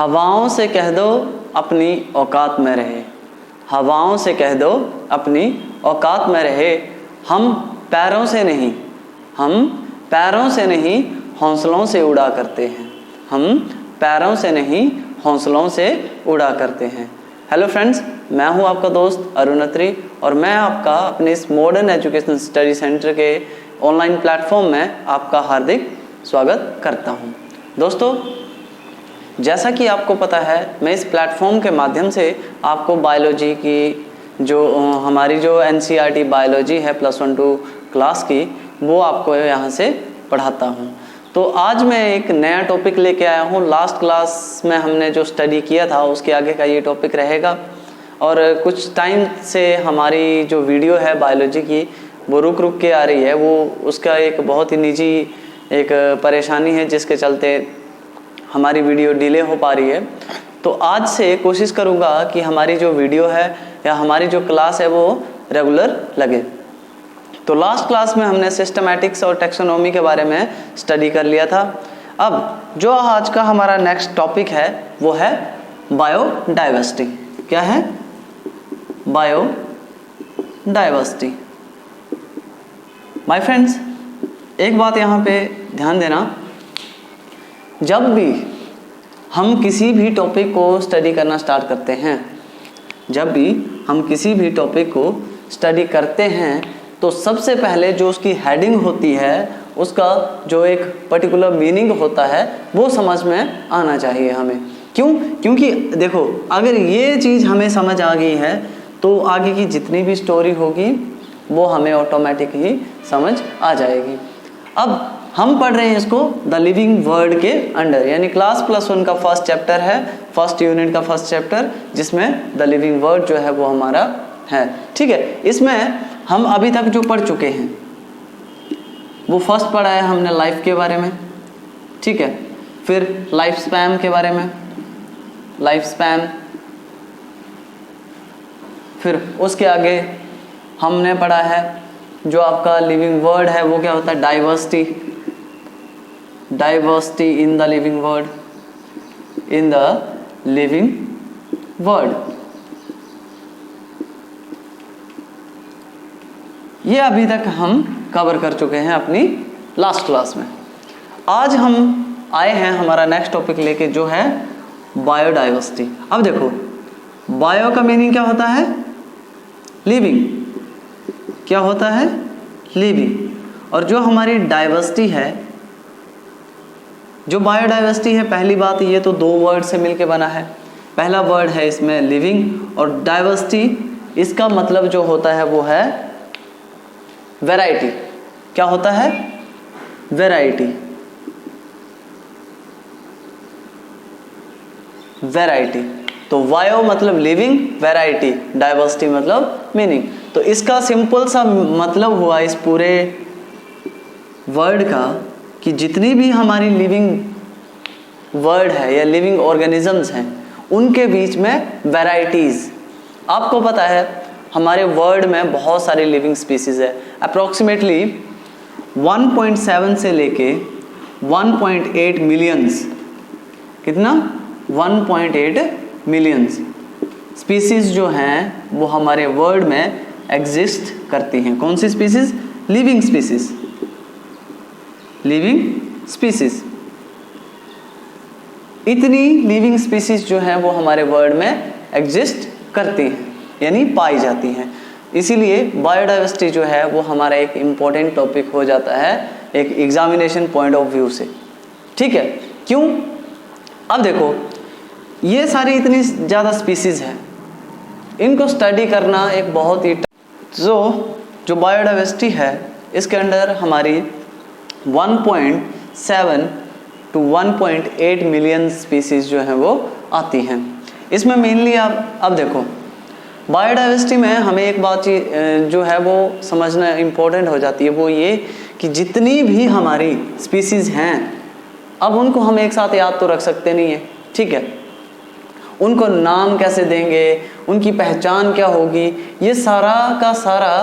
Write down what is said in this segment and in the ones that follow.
हवाओं से कह दो अपनी औकात में रहे, हवाओं से कह दो अपनी औकात में रहे। हम पैरों से नहीं हौसलों से उड़ा करते हैं, हम पैरों से नहीं हौसलों से उड़ा करते हैं। हेलो फ्रेंड्स, मैं हूं आपका दोस्त अरुण अत्री और मैं आपका अपने इस मॉडर्न एजुकेशन स्टडी सेंटर के ऑनलाइन प्लेटफॉर्म में आपका हार्दिक स्वागत करता हूं। दोस्तों, जैसा कि आपको पता है, मैं इस प्लेटफॉर्म के माध्यम से आपको बायोलॉजी की हमारी जो NCERT बायोलॉजी है +1-2 क्लास की, वो आपको यहाँ से पढ़ाता हूँ। तो आज मैं एक नया टॉपिक लेके आया हूँ। लास्ट क्लास में हमने जो स्टडी किया था उसके आगे का ये टॉपिक रहेगा और कुछ टाइम से हमारी जो वीडियो है बायोलॉजी की वो रुक के आ रही है। वो उसका एक बहुत ही निजी एक परेशानी है जिसके चलते हमारी वीडियो डिले हो पा रही है। तो आज से कोशिश करूँगा कि हमारी जो वीडियो है या हमारी जो क्लास है वो रेगुलर लगे। तो लास्ट क्लास में हमने सिस्टमैटिक्स और टैक्सोनॉमी के बारे में स्टडी कर लिया था। अब जो आज का हमारा नेक्स्ट टॉपिक है वो है बायोडाइवर्सिटी। क्या है? बायोडाइवर्सिटी। माय फ्रेंड्स, एक बात यहाँ पे ध्यान देना, जब भी हम किसी भी टॉपिक को स्टडी करना स्टार्ट करते हैं, जब भी हम किसी भी टॉपिक को स्टडी करते हैं तो सबसे पहले जो उसकी हेडिंग होती है, उसका जो एक पर्टिकुलर मीनिंग होता है वो समझ में आना चाहिए हमें। क्यों? क्योंकि देखो, अगर ये चीज़ हमें समझ आ गई है तो आगे की जितनी भी स्टोरी होगी वो हमें ऑटोमेटिक ही समझ आ जाएगी। अब हम पढ़ रहे हैं इसको द लिविंग वर्ड के अंडर, यानी क्लास +1 का फर्स्ट चैप्टर है, फर्स्ट यूनिट का फर्स्ट चैप्टर, जिसमें द लिविंग वर्ड जो है वो हमारा है। ठीक है, इसमें हम अभी तक जो पढ़ चुके हैं वो फर्स्ट पढ़ा है हमने लाइफ के बारे में, ठीक है, फिर लाइफ स्पैन के बारे में, लाइफ स्पैन, फिर उसके आगे हमने पढ़ा है जो आपका लिविंग वर्ड है वो क्या होता है? Diversity, diversity in the living word, in the living word. ये अभी तक हम कवर कर चुके हैं अपनी लास्ट क्लास में। आज हम आए हैं हमारा नेक्स्ट टॉपिक लेके जो है बायोडाइवर्सिटी। अब देखो, बायो का मीनिंग क्या होता है? लिविंग। क्या होता है? लिविंग। और जो हमारी डाइवर्सिटी है, जो बायोडाइवर्सिटी है, पहली बात ये तो 2 वर्ड से मिलके बना है। पहला वर्ड है इसमें लिविंग और डाइवर्सिटी, इसका मतलब जो होता है वो है वैरायटी। क्या होता है? वैरायटी। वैरायटी। तो बायो मतलब लिविंग, वैरायटी, डाइवर्सिटी मतलब मीनिंग। तो इसका सिंपल सा मतलब हुआ इस पूरे वर्ड का कि जितनी भी हमारी लिविंग वर्ड है या लिविंग ऑर्गेनिजम्स हैं उनके बीच में वैराइटीज़। आपको पता है हमारे वर्ल्ड में बहुत सारी लिविंग स्पीसीज है। अप्रॉक्सीमेटली 1.7 से लेके 1.8 मिलियंस, कितना? 1.8 मिलियंस स्पीसीज जो हैं वो हमारे वर्ल्ड में एग्जिस्ट करती हैं। कौन सी species? Living species, living species. इतनी लिविंग स्पीसीज जो हैं वो हमारे वर्ल्ड में एग्जिस्ट करती हैं, यानी पाई जाती हैं। इसीलिए बायोडाइवर्सिटी जो है वो हमारा एक इम्पॉर्टेंट टॉपिक हो जाता है एक एग्जामिनेशन पॉइंट ऑफ व्यू से। ठीक है, क्यों? अब देखो, ये सारी इतनी ज़्यादा स्पीसीज हैं, इनको स्टडी करना एक बहुत ही जो बायोडाइवर्सिटी है इसके अंदर हमारी 1.7 to 1.8 मिलियन स्पीसीज जो हैं वो आती हैं। इसमें मेनली आप अब देखो, बायोडाइवर्सिटी में हमें एक बात जो है वो समझना इम्पोर्टेंट हो जाती है, वो ये कि जितनी भी हमारी स्पीसीज हैं अब उनको हम एक साथ याद तो रख सकते नहीं है, ठीक है। उनको नाम कैसे देंगे, उनकी पहचान क्या होगी, ये सारा का सारा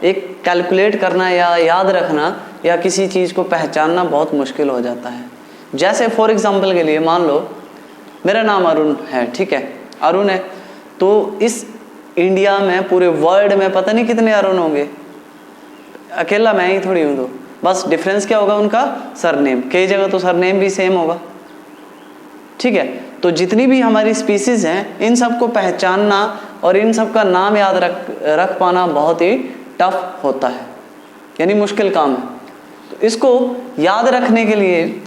एक कैलकुलेट करना या याद रखना या किसी चीज़ को पहचानना बहुत मुश्किल हो जाता है। जैसे फॉर एग्जांपल के लिए मान लो मेरा नाम अरुण है, ठीक है, अरुण है, तो इस इंडिया में पूरे वर्ल्ड में पता नहीं कितने अरुण होंगे, अकेला मैं ही थोड़ी हूँ। तो बस डिफरेंस क्या होगा उनका सरनेम, कई जगह तो सरनेम भी सेम होगा, ठीक है। तो जितनी भी हमारी स्पीसीज हैं इन सबको पहचानना और इन सब का नाम याद रख पाना बहुत ही टफ होता है, यानी मुश्किल काम है। तो इसको याद रखने के लिए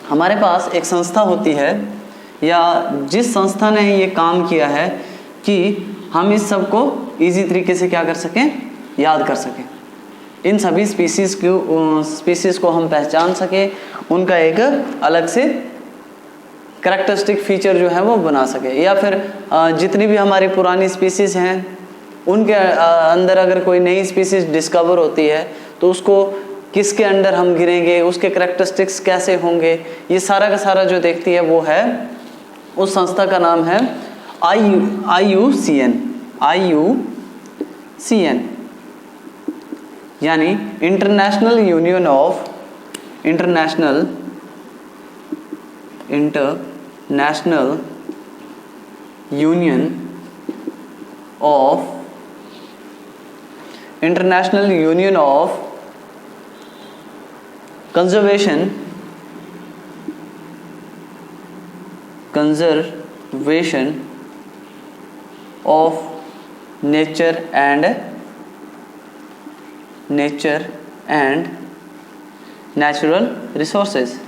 हमारे पास एक संस्था होती है, या जिस संस्था ने ये काम किया है कि हम इस सब को ईजी तरीके से क्या कर सकें, याद कर सकें, इन सभी स्पीसीज को हम पहचान सकें, उनका एक अलग से कैरेक्टरिस्टिक फीचर जो है वो बना सके, या फिर जितनी भी हमारी पुरानी स्पीसीज हैं उनके अंदर अगर कोई नई स्पीसीज डिस्कवर होती है तो उसको किसके अंडर हम गिरेंगे, उसके कैरेक्टरिस्टिक्स कैसे होंगे, ये सारा का सारा जो देखती है वो है, उस संस्था का नाम है IUCN, यानी international union of conservation of nature and natural resources.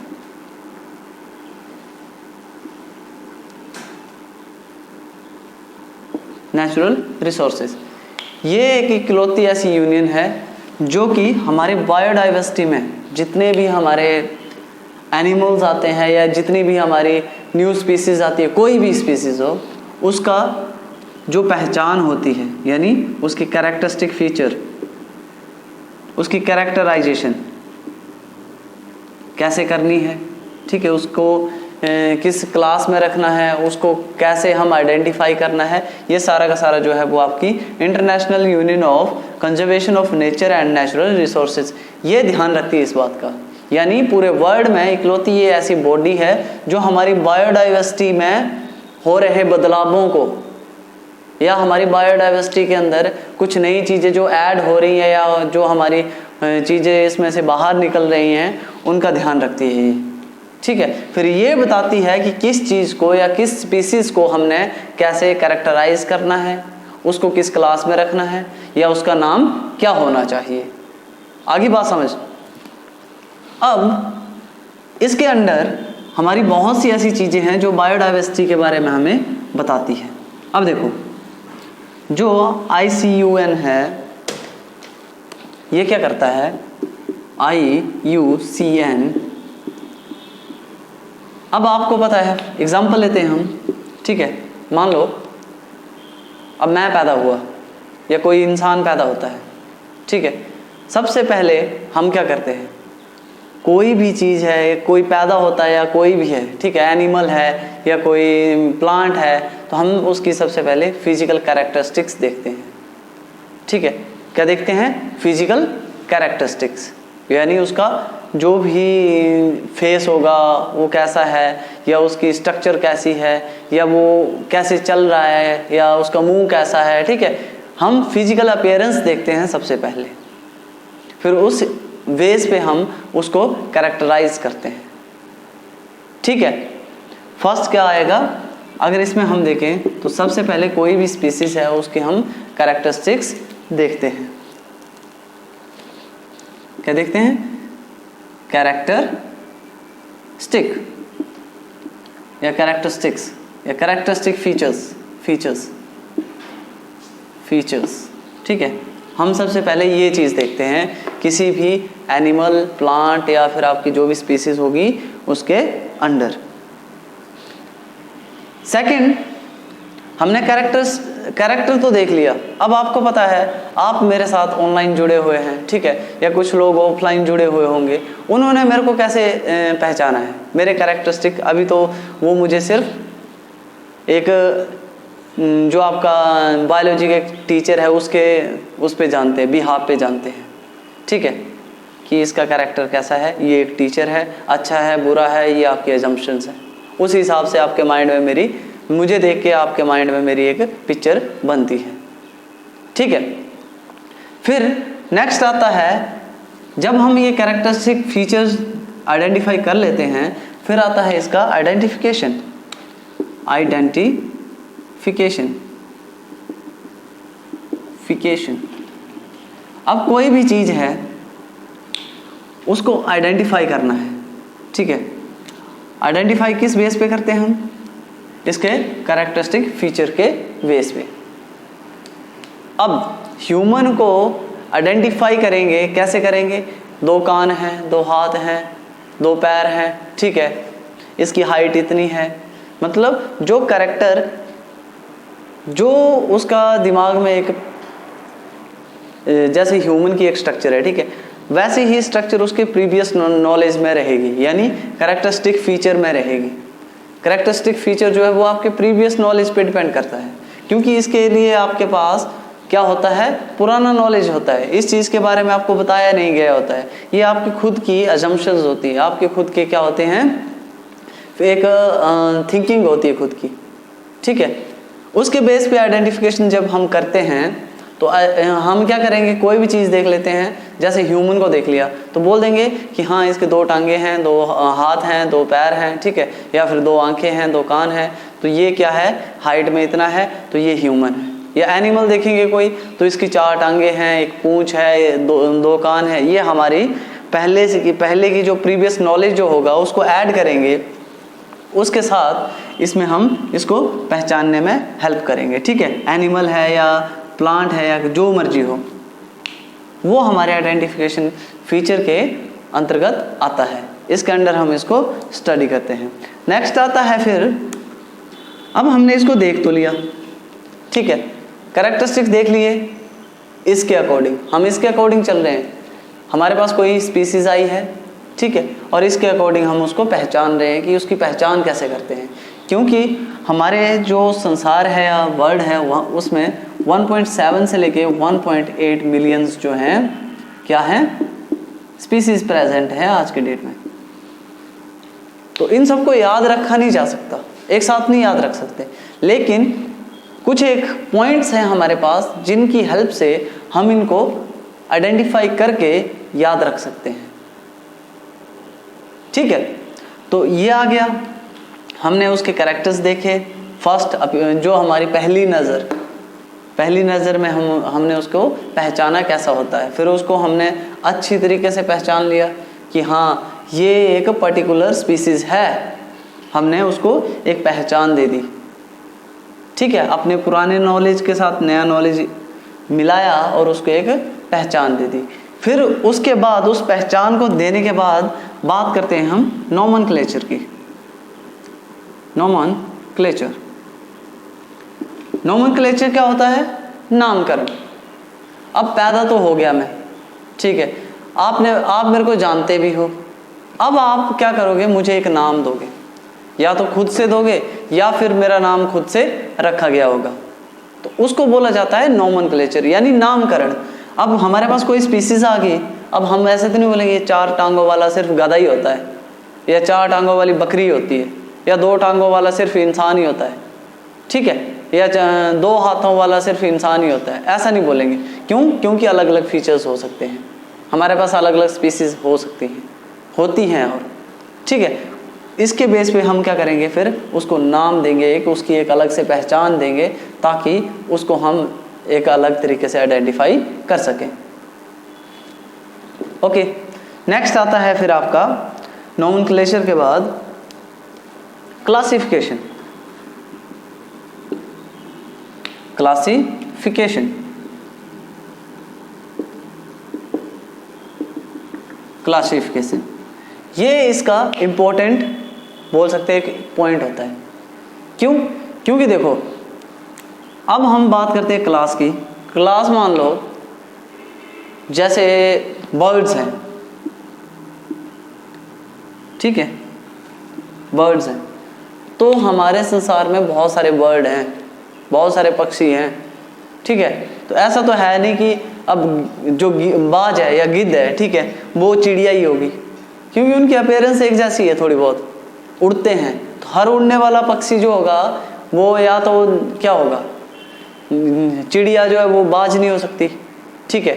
ये एक इकलौती ऐसी यूनियन है जो कि हमारी बायोडाइवर्सिटी में जितने भी हमारे एनिमल्स आते हैं या जितनी भी हमारी न्यू स्पीसीज आती है, कोई भी स्पीसीज हो, उसका जो पहचान होती है, यानी उसकी कैरेक्टरिस्टिक फीचर, उसकी कैरेक्टराइजेशन कैसे करनी है, ठीक है, उसको किस क्लास में रखना है, उसको कैसे हम आइडेंटिफाई करना है, ये सारा का सारा जो है वो आपकी international union of conservation of nature and natural resources ये ध्यान रखती है इस बात का। यानी पूरे वर्ल्ड में इकलौती ये ऐसी बॉडी है जो हमारी बायोडाइवर्सिटी में हो रहे बदलावों को, या हमारी बायोडाइवर्सिटी के अंदर कुछ नई चीज़ें जो ऐड हो रही हैं या जो हमारी चीज़ें इसमें से बाहर निकल रही हैं, उनका ध्यान रखती है ये, ठीक है। फिर ये बताती है कि किस चीज़ को या किस स्पीसीज को हमने कैसे कैरेक्टराइज करना है, उसको किस क्लास में रखना है, या उसका नाम क्या होना चाहिए। आगे बात समझ। अब इसके अंदर हमारी बहुत सी ऐसी चीज़ें हैं जो बायोडाइवर्सिटी के बारे में हमें बताती है। अब देखो, जो IUCN है ये क्या करता है, IUCN, अब आपको पता है, एग्जाम्पल लेते हैं हम, ठीक है, मान लो अब मैं पैदा हुआ या कोई इंसान पैदा होता है, ठीक है, सबसे पहले हम क्या करते हैं, कोई भी चीज़ है, कोई पैदा होता है या कोई भी है, ठीक है, एनिमल है या कोई प्लांट है, तो हम उसकी सबसे पहले फिजिकल कैरेक्टरिस्टिक्स देखते हैं, ठीक है। क्या देखते हैं, फिजिकल कैरेक्टरिस्टिक्स, यानी उसका जो भी फेस होगा वो कैसा है, या उसकी स्ट्रक्चर कैसी है, या वो कैसे चल रहा है, या उसका मुंह कैसा है, ठीक है। हम फिजिकल अपीयरेंस देखते हैं सबसे पहले, फिर उस बेस पे हम उसको कैरेक्टराइज करते हैं, ठीक है। फर्स्ट क्या आएगा, अगर इसमें हम देखें तो सबसे पहले कोई भी स्पीसीज है उसके हम कैरेक्टरिस्टिक्स देखते हैं। क्या देखते हैं, कैरेक्टरिस्टिक या कैरेक्टरिस्टिक्स या कैरेक्टरिस्टिक फीचर्स, ठीक है। हम सबसे पहले ये चीज़ देखते हैं किसी भी एनिमल, प्लांट या फिर आपकी जो भी स्पीसीज होगी उसके अंडर। सेकंड, हमने कैरेक्टर तो देख लिया। अब आपको पता है, आप मेरे साथ ऑनलाइन जुड़े हुए हैं, ठीक है, या कुछ लोग ऑफलाइन जुड़े हुए होंगे, उन्होंने मेरे को कैसे पहचाना है, मेरे कैरेक्टरिस्टिक। अभी तो वो मुझे सिर्फ एक जो आपका बायोलॉजी के टीचर है उस पे जानते हैं, बिहाफ पे जानते हैं, ठीक है, कि इसका कैरेक्टर कैसा है, ये एक टीचर है, अच्छा है, बुरा है, ये आपके अजम्पशंस है। उस हिसाब से आपके माइंड में मुझे देख के आपके माइंड में मेरी एक पिक्चर बनती है। ठीक है, फिर नेक्स्ट आता है, जब हम ये कैरेक्टरिस्टिक फीचर्स आइडेंटिफाई कर लेते हैं, फिर आता है इसका आइडेंटिफिकेशन। अब कोई भी चीज है उसको आइडेंटिफाई करना है। ठीक है, आइडेंटिफाई किस बेस पे करते हैं हम? इसके कैरेक्टरिस्टिक फीचर के बेस पे। अब ह्यूमन को आइडेंटिफाई करेंगे, कैसे करेंगे? 2 कान हैं, 2 हाथ हैं, 2 पैर हैं, ठीक है, इसकी हाइट इतनी है। मतलब जो कैरेक्टर, जो उसका दिमाग में एक, जैसे ह्यूमन की एक स्ट्रक्चर है, ठीक है, वैसे ही स्ट्रक्चर उसके प्रीवियस नॉलेज में रहेगी, यानी कैरेक्टरिस्टिक फीचर में रहेगी। कैरेक्टरिस्टिक फीचर जो है वो आपके प्रीवियस नॉलेज पे डिपेंड करता है, क्योंकि इसके लिए आपके पास क्या होता है? पुराना नॉलेज होता है, इस चीज़ के बारे में आपको बताया नहीं गया होता है। ये आपकी खुद की अजम्पशंस होती है, आपके खुद के क्या होते हैं, एक थिंकिंग होती है खुद की। ठीक है, उसके बेस पे आइडेंटिफिकेशन जब हम करते हैं तो हम क्या करेंगे? कोई भी चीज़ देख लेते हैं, जैसे ह्यूमन को देख लिया तो बोल देंगे कि हाँ इसके 2 टांगे हैं, 2 हाथ हैं, 2 पैर हैं, ठीक है, या फिर 2 आंखें हैं, 2 कान हैं, तो ये क्या है? हाइट में इतना है, तो ये ह्यूमन है। या एनिमल देखेंगे कोई तो इसकी 4 टांगे हैं, 1 पूंछ है, 2 कान है। ये हमारी पहले की जो प्रीवियस नॉलेज जो होगा उसको ऐड करेंगे, उसके साथ इसमें हम इसको पहचानने में हेल्प करेंगे। ठीक है, एनिमल है या प्लांट है या जो मर्जी हो, वो हमारे आइडेंटिफिकेशन फीचर के अंतर्गत आता है। इसके अंडर हम इसको स्टडी करते हैं। नेक्स्ट आता है फिर, अब हमने इसको देख तो लिया, ठीक है, कैरेक्टरिस्टिक्स देख लिए, इसके अकॉर्डिंग हम इसके अकॉर्डिंग चल रहे हैं। हमारे पास कोई स्पीसीज आई है, ठीक है, और इसके अकॉर्डिंग हम उसको पहचान रहे हैं कि उसकी पहचान कैसे करते हैं, क्योंकि हमारे जो संसार है या वर्ल्ड है वहाँ उसमें 1.7 से लेके 1.8 मिलियंस जो हैं क्या हैं? स्पीसीज प्रेजेंट है आज के डेट में। तो इन सबको याद रखा नहीं जा सकता, एक साथ नहीं याद रख सकते, लेकिन कुछ एक पॉइंट्स हैं हमारे पास जिनकी हेल्प से हम इनको आइडेंटिफाई करके याद रख सकते हैं। ठीक है, तो ये आ गया, हमने उसके कैरेक्टर्स देखे। फर्स्ट जो हमारी पहली नज़र में हमने उसको पहचाना कैसा होता है, फिर उसको हमने अच्छी तरीके से पहचान लिया कि हाँ ये एक पर्टिकुलर स्पीसीज है, हमने उसको एक पहचान दे दी। ठीक है, अपने पुराने नॉलेज के साथ नया नॉलेज मिलाया और उसको एक पहचान दे दी। फिर उसके बाद उस पहचान को देने के बाद बात करते हैं हम नोमेनक्लेचर की। नोमेनक्लेचर क्या होता है? नामकरण। अब पैदा तो हो गया मैं, ठीक है, आप मेरे को जानते भी हो, अब आप क्या करोगे? मुझे एक नाम दोगे, या तो खुद से दोगे या फिर मेरा नाम खुद से रखा गया होगा, तो उसको बोला जाता है नोमेनक्लेचर, यानी नामकरण। अब हमारे पास कोई स्पीसीज आ गई, अब हम ऐसे तो नहीं बोलेंगे 4 टांगों वाला सिर्फ गधा ही होता है, या 4 टांगों वाली बकरी होती है, या 2 टांगों वाला सिर्फ इंसान ही होता है, ठीक है, या 2 हाथों वाला सिर्फ इंसान ही होता है, ऐसा नहीं बोलेंगे। क्यों? क्योंकि अलग अलग फीचर्स हो सकते हैं, हमारे पास अलग अलग स्पीसीज हो सकती हैं, होती हैं, और ठीक है, इसके बेस पे हम क्या करेंगे? फिर उसको नाम देंगे, उसकी एक अलग से पहचान देंगे, ताकि उसको हम एक अलग तरीके से आइडेंटिफाई कर सकें। ओके, नेक्स्ट आता है फिर आपका नोमेनक्लेचर के बाद क्लासिफिकेशन। क्लासिफिकेशन ये इसका इम्पोर्टेंट बोल सकते हैं एक पॉइंट होता है। क्यों? क्योंकि देखो, अब हम बात करते हैं क्लास की। क्लास मान लो जैसे बर्ड्स हैं, ठीक है, बर्ड्स हैं, तो हमारे संसार में बहुत सारे बर्ड हैं, बहुत सारे पक्षी हैं, ठीक है, तो ऐसा तो है नहीं कि अब जो बाज है या गिद्ध है, ठीक है, वो चिड़िया ही होगी, क्योंकि उनकी अपीयरेंस एक जैसी है, थोड़ी बहुत उड़ते हैं, तो हर उड़ने वाला पक्षी जो होगा वो या तो क्या होगा, चिड़िया जो है वो बाज नहीं हो सकती, ठीक है,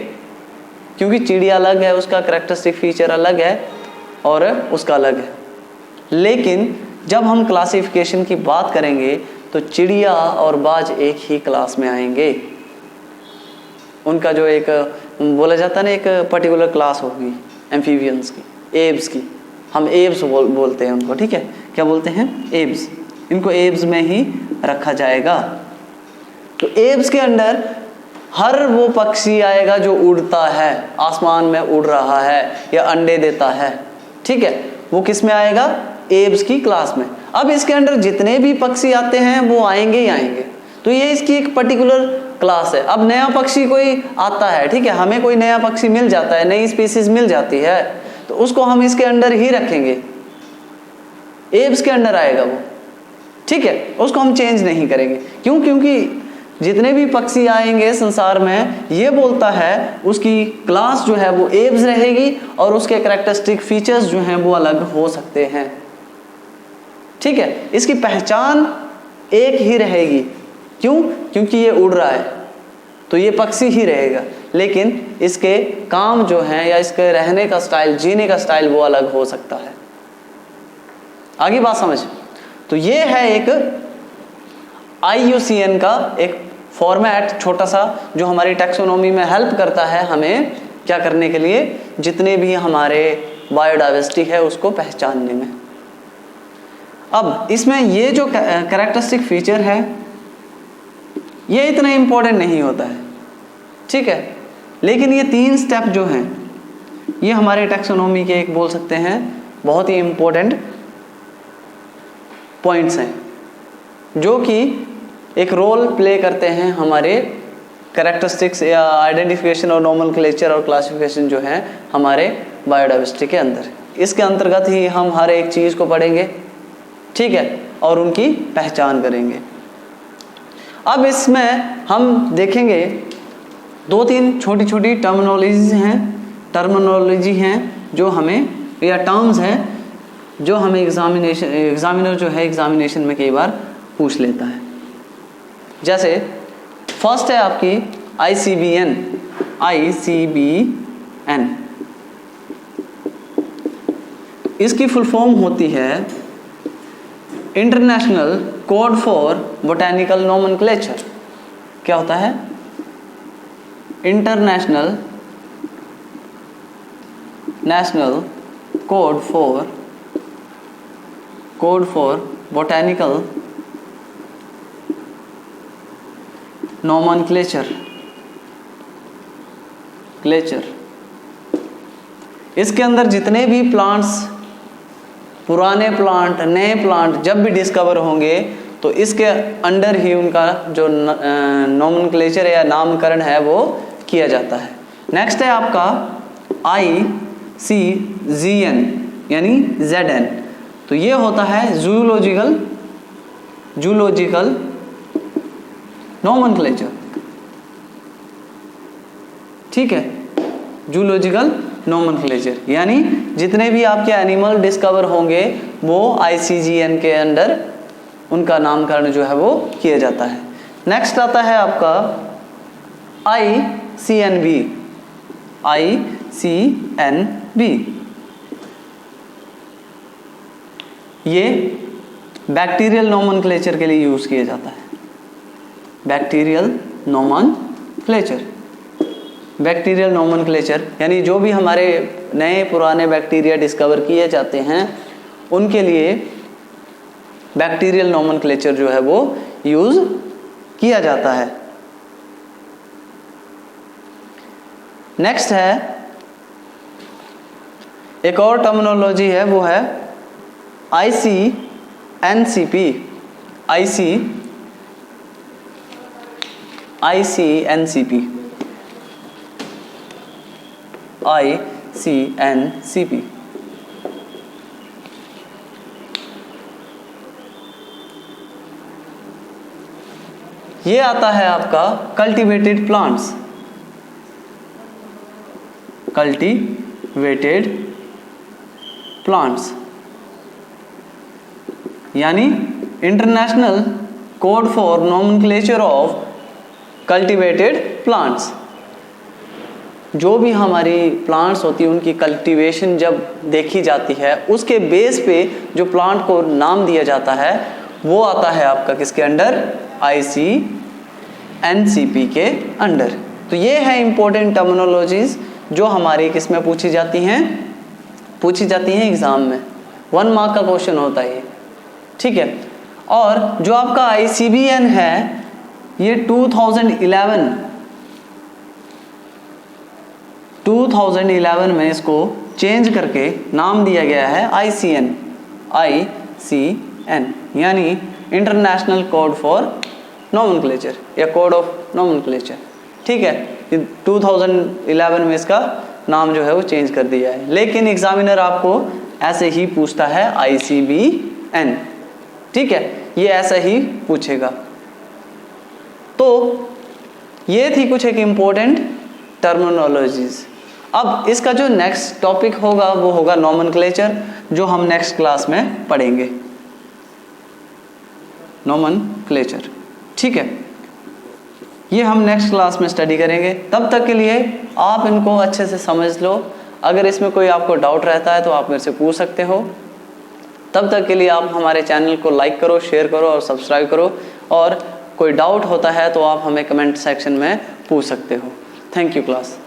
क्योंकि चिड़िया अलग है, उसका कैरेक्टरिस्टिक फीचर अलग है और उसका अलग है। लेकिन जब हम क्लासिफिकेशन की बात करेंगे तो चिड़िया और बाज एक ही क्लास में आएंगे। उनका जो एक बोला जाता है ना, एक पर्टिकुलर क्लास होगी एम्फीबियंस की, एब्स की, हम एब्स बोलते हैं उनको, ठीक है, क्या बोलते हैं, एब्स। इनको एब्स में ही रखा जाएगा। तो एब्स के अंडर हर वो पक्षी आएगा जो उड़ता है, आसमान में उड़ रहा है या अंडे देता है, ठीक है, वो किस में आएगा, एब्स की क्लास में। अब इसके अंदर जितने भी पक्षी आते हैं वो आएंगे ही आएंगे, तो ये इसकी एक पर्टिकुलर क्लास है। अब नया पक्षी कोई आता है, ठीक है, हमें कोई नया पक्षी मिल जाता है, नई स्पीसीज मिल जाती है, तो उसको हम इसके अंदर ही रखेंगे, एब्स के अंदर आएगा वो, ठीक है, उसको हम चेंज नहीं करेंगे। क्यों? क्योंकि जितने भी पक्षी आएंगे संसार में, ये बोलता है उसकी क्लास जो है वो एब्स रहेगी और उसके कैरेक्टरिस्टिक फीचर्स जो हैं वो अलग हो सकते हैं, ठीक है, इसकी पहचान एक ही रहेगी। क्यों? क्योंकि ये उड़ रहा है तो ये पक्षी ही रहेगा, लेकिन इसके काम जो हैं या इसके रहने का स्टाइल, जीने का स्टाइल वो अलग हो सकता है। आगे बात समझ। तो ये है एक IUCN का एक फॉर्मेट छोटा सा, जो हमारी टैक्सोनॉमी में हेल्प करता है हमें क्या करने के लिए, जितने भी हमारे बायोडाइवर्सिटी है उसको पहचानने में। अब इसमें ये जो कैरेक्टरिस्टिक फीचर है ये इतना इम्पोर्टेंट नहीं होता है, ठीक है, लेकिन ये 3 स्टेप जो हैं ये हमारे टैक्सोनॉमी के एक बोल सकते हैं बहुत ही इम्पोर्टेंट पॉइंट्स हैं, जो कि एक रोल प्ले करते हैं हमारे कैरेक्टरिस्टिक्स या आइडेंटिफिकेशन और नोमेनक्लेचर और क्लासिफिकेशन जो है हमारे बायोडाइवर्सिटी के अंदर। इसके अंतर्गत ही हम हर एक चीज़ को पढ़ेंगे, ठीक है, और उनकी पहचान करेंगे। अब इसमें हम देखेंगे 2-3 छोटी छोटी टर्मिनोलॉजी हैं जो हमें, या टर्म्स हैं जो हमें एग्जामिनर जो है एग्जामिनेशन में कई बार पूछ लेता है। जैसे फर्स्ट है आपकी ICBN। इसकी फुल फॉर्म होती है international code for botanical nomenclature. क्या होता है? International code for botanical nomenclature. इसके अंदर जितने भी प्लांट्स, पुराने प्लांट, नए प्लांट जब भी डिस्कवर होंगे तो इसके अंडर ही उनका जो नोमेनक्लेचर या नामकरण है वो किया जाता है। नेक्स्ट है आपका ICGN यानी ZN। तो ये होता है जूलॉजिकल नोमेनक्लेचर, ठीक है, जूलॉजिकल नोमेनक्लेचर, यानी जितने भी आपके एनिमल डिस्कवर होंगे वो ICGN के अंडर उनका नामकरण जो है वो किया जाता है। नेक्स्ट आता है आपका ICNB। ये बैक्टीरियल नोमेनक्लेचर के लिए यूज किया जाता है। बैक्टीरियल नोमेनक्लेचर यानी जो भी हमारे नए पुराने बैक्टीरिया डिस्कवर किए जाते हैं उनके लिए बैक्टीरियल नोमेनक्लेचर जो है वो यूज किया जाता है। नेक्स्ट है एक और टर्मिनोलॉजी है, वो है ICNCP। ये आता है आपका कल्टीवेटेड प्लांट्स। यानी international code for nomenclature of cultivated plants. जो भी हमारी प्लांट्स होती है उनकी कल्टीवेशन जब देखी जाती है, उसके बेस पे जो प्लांट को नाम दिया जाता है वो आता है आपका किसके अंडर, ICNCP के अंडर। तो ये है इंपॉर्टेंट टर्मिनोलॉजीज जो हमारी किस में पूछी जाती हैं एग्जाम में। 1 मार्क का क्वेश्चन होता है ये, ठीक है। और जो आपका ICBN है ये 2011 में इसको चेंज करके नाम दिया गया है ICN यानी इंटरनेशनल कोड फॉर नोमेनक्लेचर या कोड ऑफ नोमेनक्लेचर, ठीक है। 2011 में इसका नाम जो है वो चेंज कर दिया है, लेकिन एग्जामिनर आपको ऐसे ही पूछता है ICBN, ठीक है, ये ऐसा ही पूछेगा। तो ये थी कुछ एक इम्पोर्टेंट टर्मिनोलॉजीज। अब इसका जो नेक्स्ट टॉपिक होगा वो होगा नोमेनक्लेचर, जो हम नेक्स्ट क्लास में पढ़ेंगे, नोमेनक्लेचर, ठीक है। ये हम नेक्स्ट क्लास में स्टडी करेंगे। तब तक के लिए आप इनको अच्छे से समझ लो। अगर इसमें कोई आपको डाउट रहता है तो आप मेरे से पूछ सकते हो। तब तक के लिए आप हमारे चैनल को लाइक करो, शेयर करो और सब्सक्राइब करो। और कोई डाउट होता है तो आप हमें कमेंट सेक्शन में पूछ सकते हो। Thank you class.